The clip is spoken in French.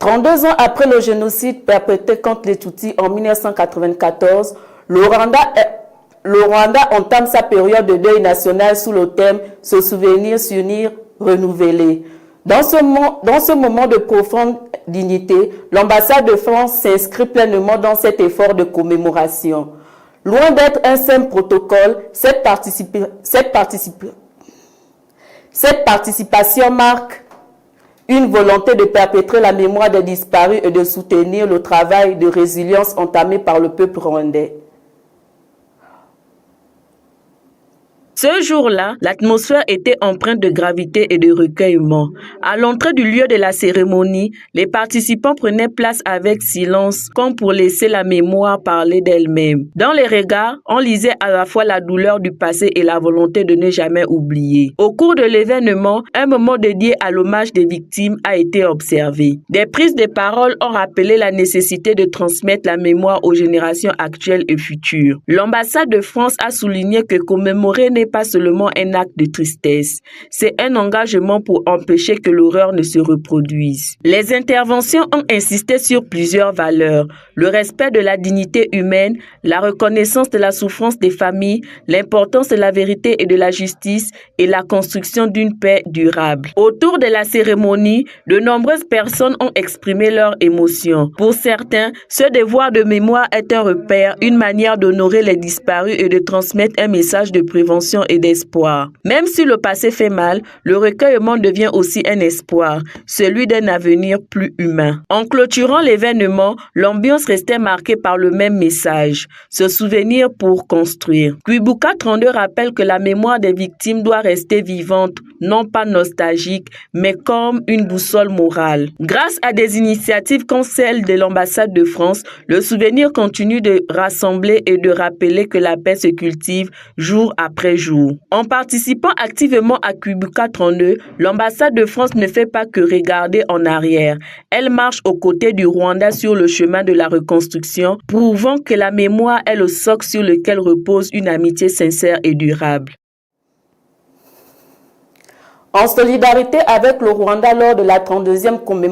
32 ans après le génocide perpétré contre les Tutsis en 1994, le Rwanda entame sa période de deuil national sous le thème « Se souvenir, s'unir, renouveler ». Dans ce moment de profonde dignité, l'ambassade de France s'inscrit pleinement dans cet effort de commémoration. Loin d'être un simple protocole, cette participation marque une volonté de perpétrer la mémoire des disparus et de soutenir le travail de résilience entamé par le peuple rwandais. Ce jour-là, l'atmosphère était empreinte de gravité et de recueillement. À l'entrée du lieu de la cérémonie, les participants prenaient place avec silence, comme pour laisser la mémoire parler d'elle-même. Dans les regards, on lisait à la fois la douleur du passé et la volonté de ne jamais oublier. Au cours de l'événement, un moment dédié à l'hommage des victimes a été observé. Des prises de parole ont rappelé la nécessité de transmettre la mémoire aux générations actuelles et futures. L'ambassade de France a souligné que commémorer n'est pas seulement un acte de tristesse, c'est un engagement pour empêcher que l'horreur ne se reproduise. Les interventions ont insisté sur plusieurs valeurs: le respect de la dignité humaine, la reconnaissance de la souffrance des familles, l'importance de la vérité et de la justice et la construction d'une paix durable. Autour de la cérémonie, de nombreuses personnes ont exprimé leurs émotions. Pour certains, ce devoir de mémoire est un repère, une manière d'honorer les disparus et de transmettre un message de prévention et d'espoir. Même si le passé fait mal, le recueillement devient aussi un espoir, celui d'un avenir plus humain. En clôturant l'événement, l'ambiance restait marquée par le même message: se souvenir pour construire. Kwibuka 32 rappelle que la mémoire des victimes doit rester vivante, non pas nostalgique, mais comme une boussole morale. Grâce à des initiatives comme celle de l'ambassade de France, le souvenir continue de rassembler et de rappeler que la paix se cultive jour après jour. En participant activement à Kwibuka 32, l'ambassade de France ne fait pas que regarder en arrière. Elle marche aux côtés du Rwanda sur le chemin de la reconstruction, prouvant que la mémoire est le socle sur lequel repose une amitié sincère et durable. En solidarité avec le Rwanda lors de la 32e commémoration